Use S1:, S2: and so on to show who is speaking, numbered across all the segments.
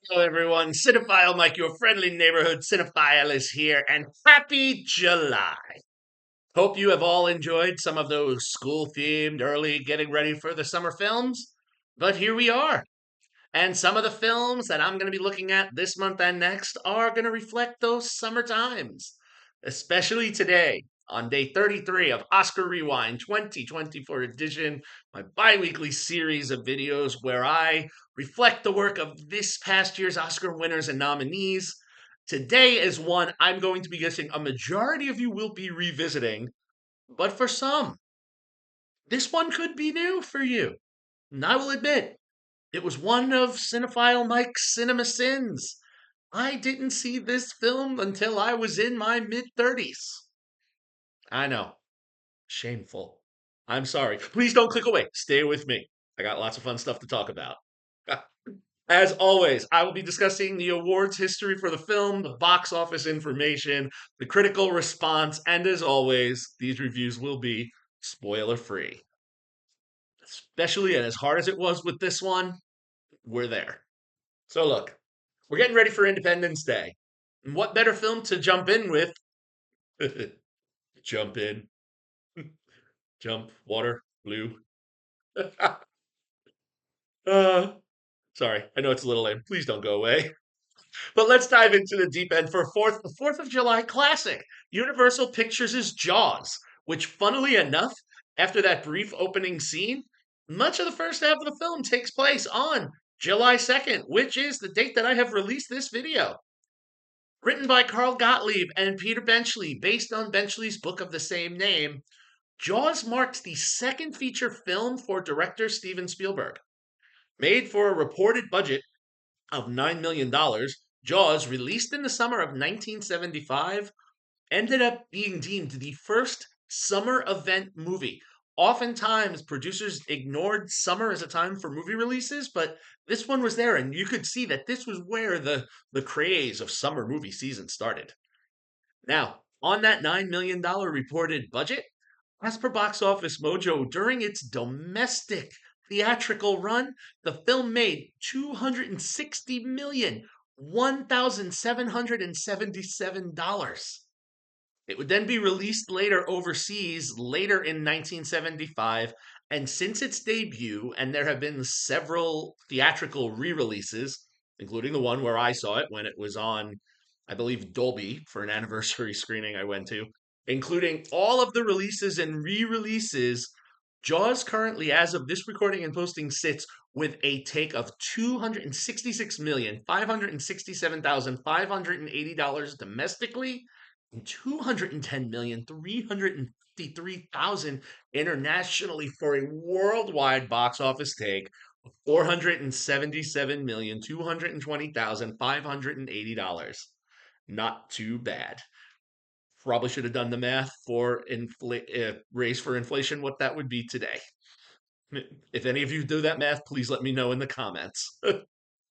S1: Hello, everyone. Cinephile Mike, your friendly neighborhood cinephile, is here, and happy July. Hope you have all enjoyed some of those school themed, early getting ready for the summer films. But here we are. And some of the films that I'm going to be looking at this month and next are going to reflect those summer times, especially today on day 33 of Oscar Rewind 2024 edition, my bi weekly series of videos where I reflect the work of this past year's Oscar winners and nominees. Today is one I'm going to be guessing a majority of you will be revisiting, but for some, this one could be new for you. And I will admit, it was one of Cinephile Mike's cinema sins. I didn't see this film until I was in my mid 30s. I know, shameful. I'm sorry. Please don't click away. Stay with me. I got lots of fun stuff to talk about. As always, I will be discussing the awards history for the film, the box office information, the critical response, and as always, these reviews will be spoiler free. Especially and as hard as it was with this one, we're there. So look, we're getting ready for Independence Day. And what better film to jump in with? Jump in, jump, water, blue. uh, sorry, I know it's a little lame. Please don't go away. But let's dive into the deep end for Fourth of July classic, Universal Pictures' Jaws, which, funnily enough, after that brief opening scene, much of the first half of the film takes place on July 2nd, which is the date that I have released this video. Written by Carl Gottlieb and Peter Benchley, based on Benchley's book of the same name, Jaws marks the second feature film for director Steven Spielberg. Made for a reported budget of $9 million, Jaws, released in the summer of 1975, ended up being deemed the first summer event movie. Oftentimes, producers ignored summer as a time for movie releases, but this one was there, and you could see that this was where the craze of summer movie season started. Now, on that $9 million reported budget, as per Box Office Mojo, during its domestic theatrical run, the film made $260,001,777. It would then be released later overseas, later in 1975, and since its debut, and there have been several theatrical re-releases, including the one where I saw it when it was on, I believe, Dolby for an anniversary screening I went to, including all of the releases and re-releases. Jaws currently, as of this recording and posting, sits with a take of $266,567,580 domestically and 210,353,000 internationally for a worldwide box office take of $477,220,580. Not too bad. Probably should have done the math for raise for inflation, what that would be today. If any of you do that math, please let me know in the comments.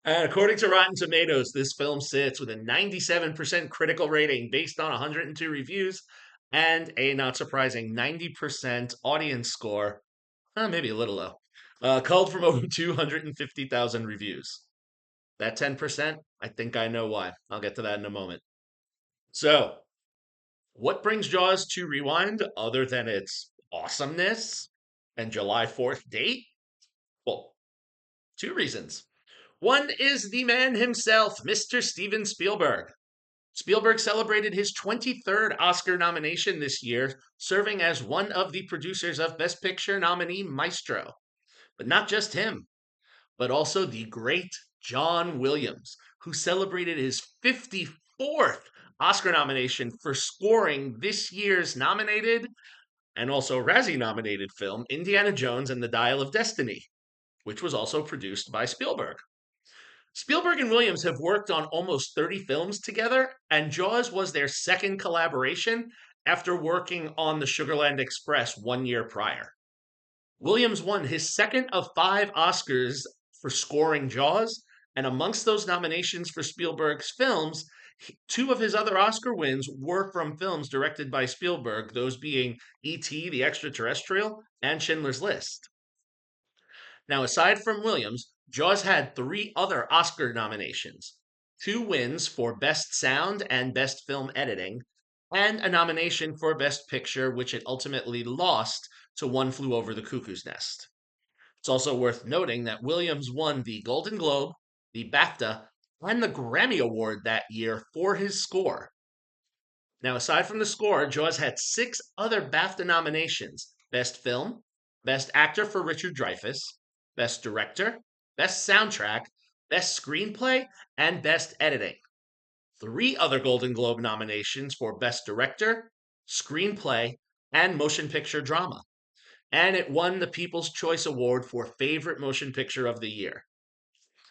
S1: According to Rotten Tomatoes, this film sits with a 97% critical rating based on 102 reviews and a not surprising 90% audience score, maybe a little low, culled from over 250,000 reviews. That 10%, I think I know why. I'll get to that in a moment. So, what brings Jaws to Rewind other than its awesomeness and July 4th date? Well, two reasons. One is the man himself, Mr. Steven Spielberg. Spielberg celebrated his 23rd Oscar nomination this year, serving as one of the producers of Best Picture nominee Maestro. But not just him, but also the great John Williams, who celebrated his 54th Oscar nomination for scoring this year's nominated and also Razzie nominated film Indiana Jones and the Dial of Destiny, which was also produced by Spielberg. Spielberg and Williams have worked on almost 30 films together, and Jaws was their second collaboration after working on the Sugarland Express 1 year prior. Williams won his second of 5 Oscars for scoring Jaws, and amongst those nominations for Spielberg's films, two of his other Oscar wins were from films directed by Spielberg, those being E.T. the Extraterrestrial and Schindler's List. Now, aside from Williams, Jaws had three other Oscar nominations, two wins for Best Sound and Best Film Editing, and a nomination for Best Picture, which it ultimately lost to One Flew Over the Cuckoo's Nest. It's also worth noting that Williams won the Golden Globe, the BAFTA, and the Grammy Award that year for his score. Now, aside from the score, Jaws had six other BAFTA nominations: Best Film, Best Actor for Richard Dreyfuss, Best Director, Best Soundtrack, Best Screenplay, and Best Editing. Three other Golden Globe nominations for Best Director, Screenplay, and Motion Picture Drama. And it won the People's Choice Award for Favorite Motion Picture of the Year.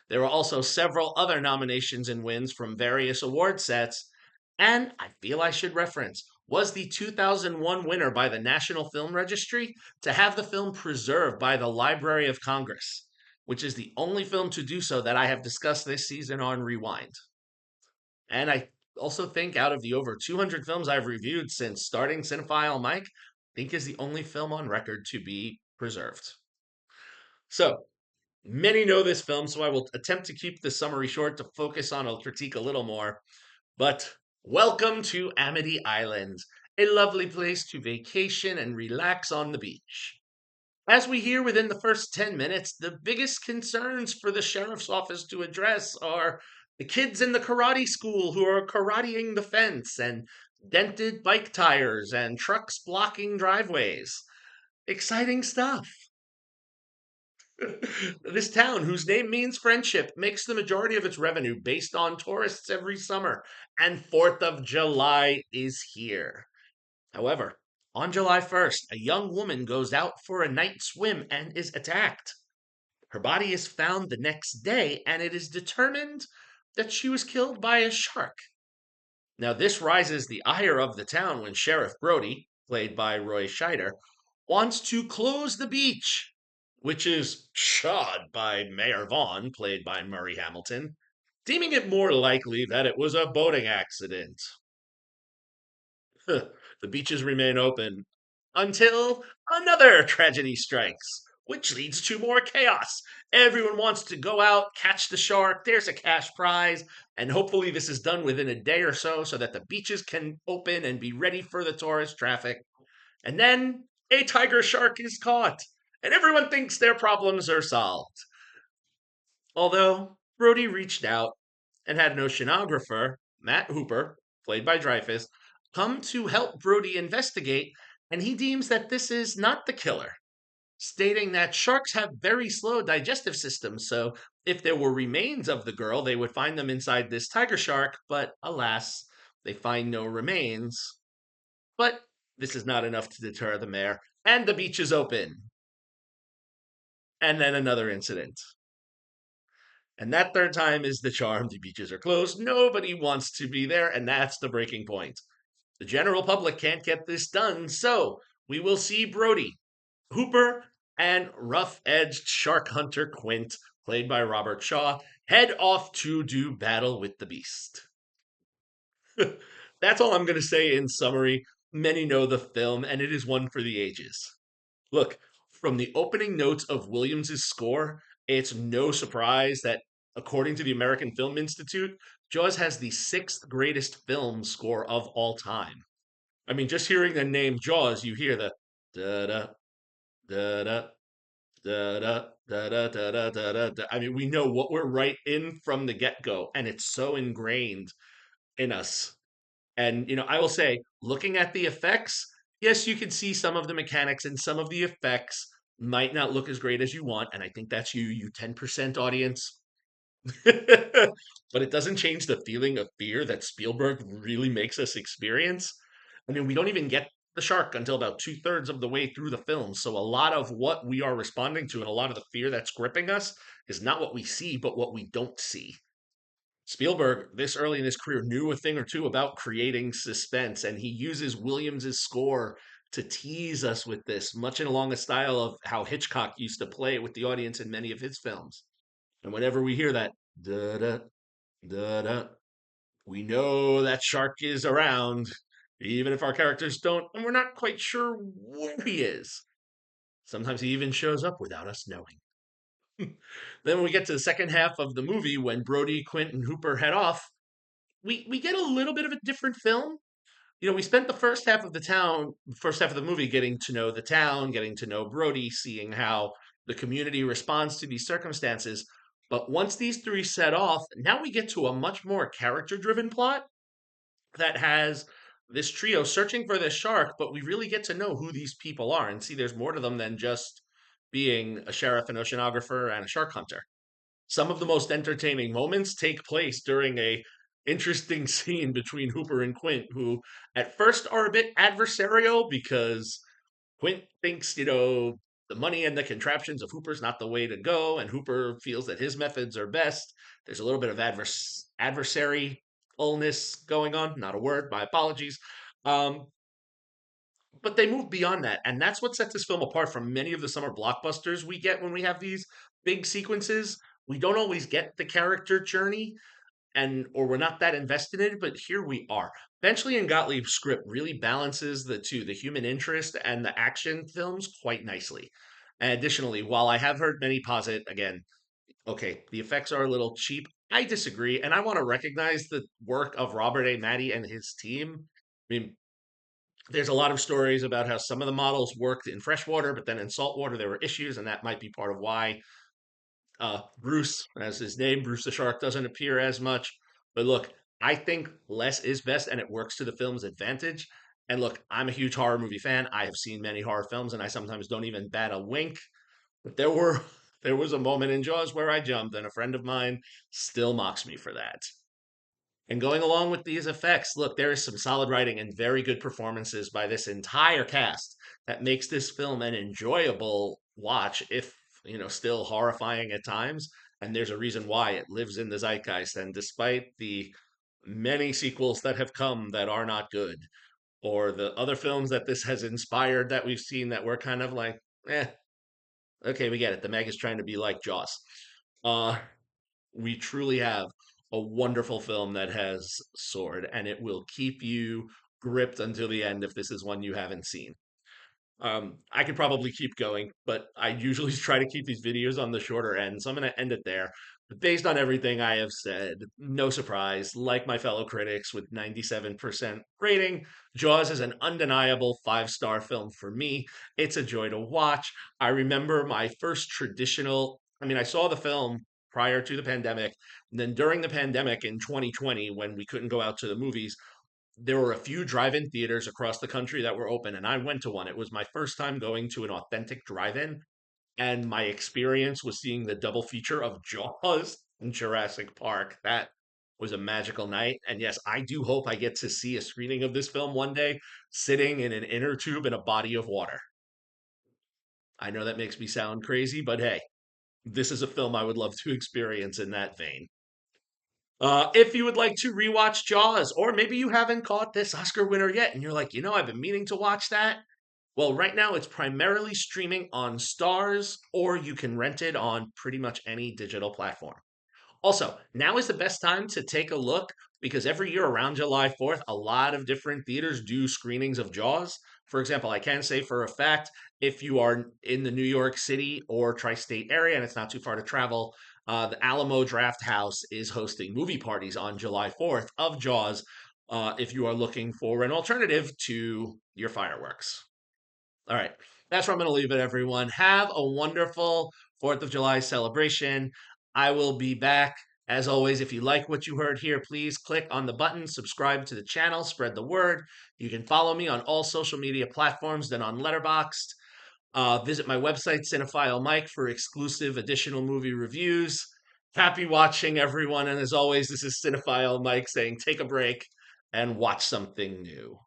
S1: There were also several other nominations and wins from various award sets, and I feel I should reference was the 2001 winner by the National Film Registry to have the film preserved by the Library of Congress, which is the only film to do so that I have discussed this season on Rewind. And I also think out of the over 200 films I've reviewed since starting Cinephile Mike, I think is the only film on record to be preserved. So, many know this film, so I will attempt to keep the summary short to focus on a critique a little more. But welcome to Amity Island, a lovely place to vacation and relax on the beach. As we hear within the first 10 minutes, the biggest concerns for the sheriff's office to address are the kids in the karate school who are karateing the fence, and dented bike tires and trucks blocking driveways. Exciting stuff. This town, whose name means friendship, makes the majority of its revenue based on tourists every summer, and 4th of July is here. However, on July 1st, a young woman goes out for a night swim and is attacked. Her body is found the next day, and it is determined that she was killed by a shark. Now, this rises the ire of the town when Sheriff Brody, played by Roy Scheider, wants to close the beach, which is shod by Mayor Vaughn, played by Murray Hamilton, deeming it more likely that it was a boating accident. The beaches remain open until another tragedy strikes, which leads to more chaos. Everyone wants to go out, catch the shark, there's a cash prize, and hopefully this is done within a day or so that the beaches can open and be ready for the tourist traffic. And then a tiger shark is caught, and everyone thinks their problems are solved. Although Brody reached out and had an oceanographer, Matt Hooper, played by Dreyfuss, come to help Brody investigate, and he deems that this is not the killer, stating that sharks have very slow digestive systems, so if there were remains of the girl, they would find them inside this tiger shark, but alas, they find no remains. But this is not enough to deter the mayor, and the beach is open. And then another incident. And that third time is the charm. The beaches are closed. Nobody wants to be there, and that's the breaking point. The general public can't get this done, so we will see Brody, Hooper, and rough-edged shark hunter Quint, played by Robert Shaw, head off to do battle with the beast. That's all I'm going to say in summary. Many know the film, and it is one for the ages. Look, from the opening notes of Williams's score, it's no surprise that, according to the American Film Institute, Jaws has the sixth greatest film score of all time. I mean, just hearing the name Jaws, you hear the da da da da da da da da da da da da. I mean, we know what we're right in from the get go, and it's so ingrained in us. And, I will say, looking at the effects, yes, you can see some of the mechanics and some of the effects might not look as great as you want. And I think that's you 10% audience. But it doesn't change the feeling of fear that Spielberg really makes us experience. I mean, we don't even get the shark until about two-thirds of the way through the film. So a lot of what we are responding to and a lot of the fear that's gripping us is not what we see, but what we don't see. Spielberg, this early in his career, knew a thing or two about creating suspense, and he uses Williams's score to tease us with this, much in along the style of how Hitchcock used to play with the audience in many of his films. And whenever we hear that da da da da, we know that shark is around, even if our characters don't, and we're not quite sure where he is. Sometimes he even shows up without us knowing. Then when we get to the second half of the movie, when Brody, Quint, and Hooper head off, we get a little bit of a different film. We spent the first half of the movie getting to know the town, getting to know Brody, seeing how the community responds to these circumstances. But once these three set off, now we get to a much more character driven plot that has this trio searching for this shark, but we really get to know who these people are and see there's more to them than just being a sheriff, an oceanographer, and a shark hunter. Some of the most entertaining moments take place during a interesting scene between Hooper and Quint, who at first are a bit adversarial because Quint thinks, the money and the contraptions of Hooper's not the way to go, and Hooper feels that his methods are best. There's a little bit of adversarialness going on. Not a word, my apologies. Um, but they move beyond that, and that's what sets this film apart from many of the summer blockbusters we get when we have these big sequences. We don't always get the character journey, and or we're not that invested in it, but here we are. Benchley and Gottlieb's script really balances the two, the human interest and the action films, quite nicely. And additionally, while I have heard many posit again, okay, the effects are a little cheap, I disagree, and I want to recognize the work of Robert A. Matty and his team. I mean, there's a lot of stories about how some of the models worked in freshwater, but then in saltwater there were issues, and that might be part of why Bruce, as his name, Bruce the Shark, doesn't appear as much. But look, I think less is best, and it works to the film's advantage. And look, I'm a huge horror movie fan. I have seen many horror films, and I sometimes don't even bat a wink. But there was a moment in Jaws where I jumped, and a friend of mine still mocks me for that. And going along with these effects, look, there is some solid writing and very good performances by this entire cast that makes this film an enjoyable watch, if, still horrifying at times. And there's a reason why it lives in the zeitgeist. And despite the many sequels that have come that are not good, or the other films that this has inspired that we've seen that we're kind of like, okay, we get it. The Meg is trying to be like Jaws. Uh, we truly have a wonderful film that has soared, and it will keep you gripped until the end if this is one you haven't seen. I could probably keep going, but I usually try to keep these videos on the shorter end, so I'm going to end it there. But based on everything I have said, no surprise, like my fellow critics with 97% rating, Jaws is an undeniable five-star film for me. It's a joy to watch. I remember my first I saw the film prior to the pandemic, and then during the pandemic in 2020, when we couldn't go out to the movies, there were a few drive-in theaters across the country that were open, and I went to one. It was my first time going to an authentic drive-in, and my experience was seeing the double feature of Jaws and Jurassic Park. That was a magical night. And yes, I do hope I get to see a screening of this film one day, sitting in an inner tube in a body of water. I know that makes me sound crazy, but hey, this is a film I would love to experience in that vein. If you would like to rewatch Jaws, or maybe you haven't caught this Oscar winner yet, and you're like, I've been meaning to watch that. Well, right now it's primarily streaming on Stars, or you can rent it on pretty much any digital platform. Also, now is the best time to take a look because every year around July 4th, a lot of different theaters do screenings of Jaws. For example, I can say for a fact, if you are in the New York City or tri state area and it's not too far to travel, the Alamo Draft House is hosting movie parties on July 4th of Jaws if you are looking for an alternative to your fireworks. All right. That's where I'm going to leave it, everyone. Have a wonderful 4th of July celebration. I will be back. As always, if you like what you heard here, please click on the button, subscribe to the channel, spread the word. You can follow me on all social media platforms, then on Letterboxd. Visit my website, Cinephile Mike, for exclusive additional movie reviews. Happy watching, everyone. And as always, this is Cinephile Mike saying take a break and watch something new.